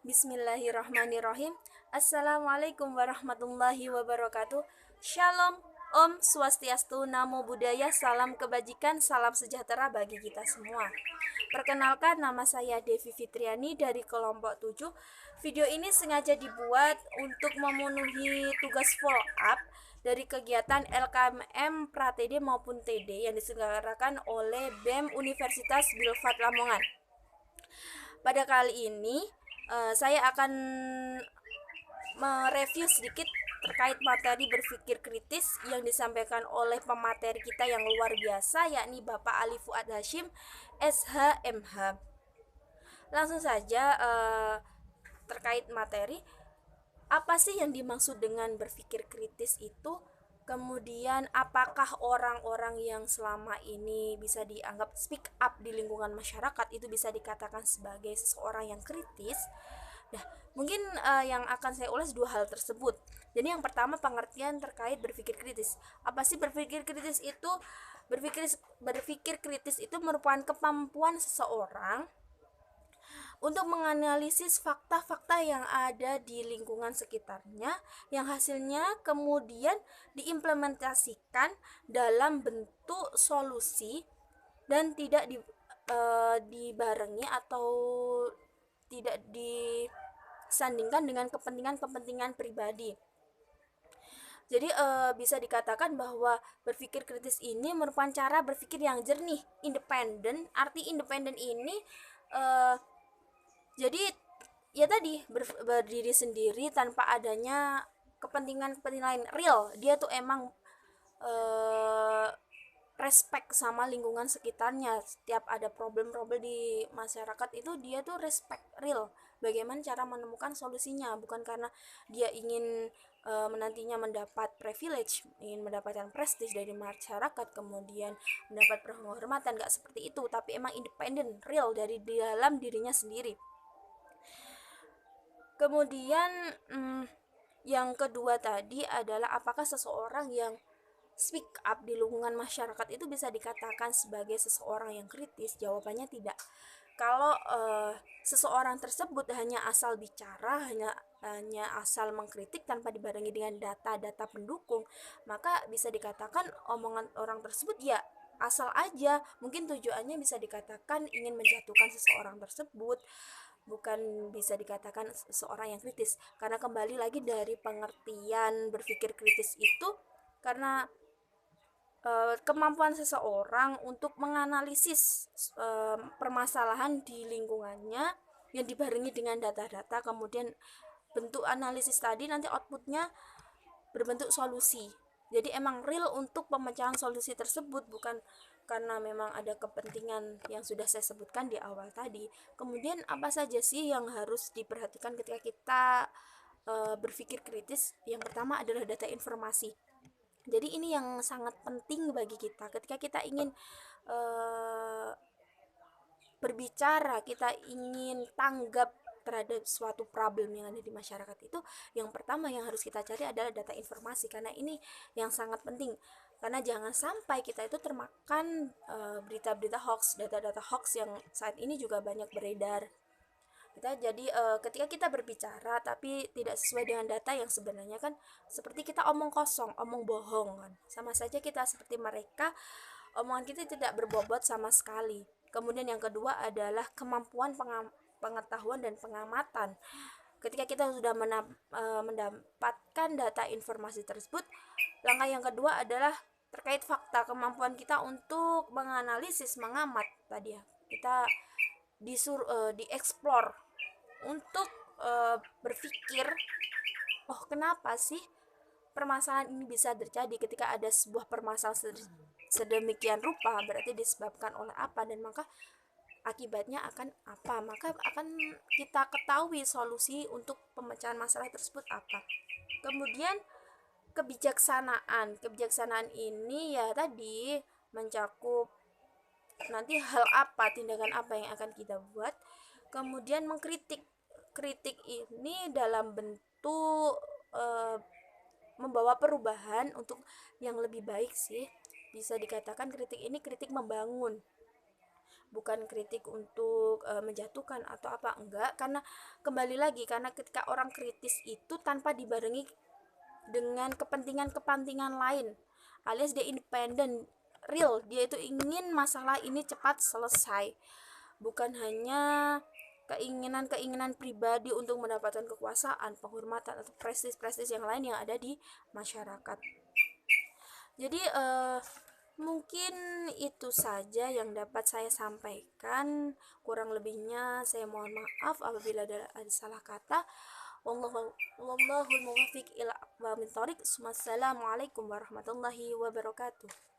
Bismillahirrahmanirrahim. Assalamualaikum warahmatullahi wabarakatuh. Shalom, Om Swastiastu, Namo Buddhaya, salam kebajikan, salam sejahtera bagi kita semua. Perkenalkan, nama saya Devi Fitriani dari kelompok 7. Video ini sengaja dibuat untuk memenuhi tugas follow up dari kegiatan LKMM Pra-TD maupun TD yang diselenggarakan oleh BEM Universitas Bilfat Lamongan. Pada kali ini saya akan mereview sedikit terkait materi berpikir kritis yang disampaikan oleh pemateri kita yang luar biasa, yakni Bapak Ali Fuad Hashim, SHMH. Langsung saja terkait materi, apa sih yang dimaksud dengan berpikir kritis itu? Kemudian apakah orang-orang yang selama ini bisa dianggap speak up di lingkungan masyarakat itu bisa dikatakan sebagai seseorang yang kritis? Nah, mungkin yang akan saya ulas dua hal tersebut. Jadi yang pertama, pengertian terkait berpikir kritis. Apa sih berpikir kritis itu? Berpikir kritis itu merupakan kemampuan seseorang untuk menganalisis fakta-fakta yang ada di lingkungan sekitarnya, yang hasilnya kemudian diimplementasikan dalam bentuk solusi dan tidak dibarengi atau tidak disandingkan dengan kepentingan-kepentingan pribadi. Jadi bisa dikatakan bahwa berpikir kritis ini merupakan cara berpikir yang jernih, independen. Arti independen ini jadi ya tadi berdiri sendiri tanpa adanya kepentingan-kepentingan lain real. Dia tuh emang respect sama lingkungan sekitarnya. Setiap ada problem-problem di masyarakat itu dia tuh respect real. Bagaimana cara menemukan solusinya, bukan karena dia ingin menantinya mendapat privilege, ingin mendapatkan prestis dari masyarakat, kemudian mendapat penghormatan, gak seperti itu, tapi emang independen, real dari dalam dirinya sendiri. Kemudian yang kedua tadi adalah apakah seseorang yang speak up di lingkungan masyarakat itu bisa dikatakan sebagai seseorang yang kritis? Jawabannya tidak. Kalau seseorang tersebut hanya asal bicara, hanya asal mengkritik tanpa dibarengi dengan data-data pendukung, maka bisa dikatakan omongan orang tersebut ya asal aja. Mungkin tujuannya bisa dikatakan ingin menjatuhkan seseorang tersebut, bukan bisa dikatakan seseorang yang kritis. Karena kembali lagi dari pengertian berpikir kritis itu, karena kemampuan seseorang untuk menganalisis permasalahan di lingkungannya yang dibarengi dengan data-data, kemudian bentuk analisis tadi nanti outputnya berbentuk solusi. Jadi emang real untuk pemecahan solusi tersebut, bukan karena memang ada kepentingan yang sudah saya sebutkan di awal tadi. Kemudian apa saja sih yang harus diperhatikan ketika kita berpikir kritis? Yang pertama adalah data informasi. Jadi ini yang sangat penting bagi kita ketika kita ingin berbicara, kita ingin tanggap terhadap suatu problem yang ada di masyarakat itu. Yang pertama yang harus kita cari adalah data informasi, karena ini yang sangat penting. Karena jangan sampai kita itu termakan berita-berita hoax, data-data hoax yang saat ini juga banyak beredar. Jadi ketika kita berbicara tapi tidak sesuai dengan data, yang sebenarnya kan seperti kita omong kosong, omong bohong kan. Sama saja kita seperti mereka, omongan kita tidak berbobot sama sekali. Kemudian yang kedua adalah kemampuan pengetahuan dan pengamatan. Ketika kita sudah mendapatkan data informasi tersebut, langkah yang kedua adalah terkait fakta, kemampuan kita untuk menganalisis, mengamat tadi ya. Kita dieksplor untuk berpikir, oh kenapa sih permasalahan ini bisa terjadi. Ketika ada sebuah permasalahan sedemikian rupa, berarti disebabkan oleh apa, dan maka akibatnya akan apa, maka akan kita ketahui solusi untuk pemecahan masalah tersebut apa. Kemudian kebijaksanaan ini ya tadi mencakup nanti hal apa, tindakan apa yang akan kita buat. Kemudian mengkritik, kritik ini dalam bentuk membawa perubahan untuk yang lebih baik sih. Bisa dikatakan kritik ini kritik membangun bukan kritik untuk menjatuhkan atau apa, enggak, karena kembali lagi, karena ketika orang kritis itu tanpa dibarengi dengan kepentingan-kepentingan lain, alias dia independen, real, dia itu ingin masalah ini cepat selesai, bukan hanya keinginan-keinginan pribadi untuk mendapatkan kekuasaan, penghormatan, atau prestis-prestis yang lain yang ada di masyarakat. Jadi mungkin itu saja yang dapat saya sampaikan. Kurang lebihnya saya mohon maaf apabila ada salah kata. Wallahul muwaffiq ila aqwamit thoriq. Wassalamualaikum warahmatullahi wabarakatuh.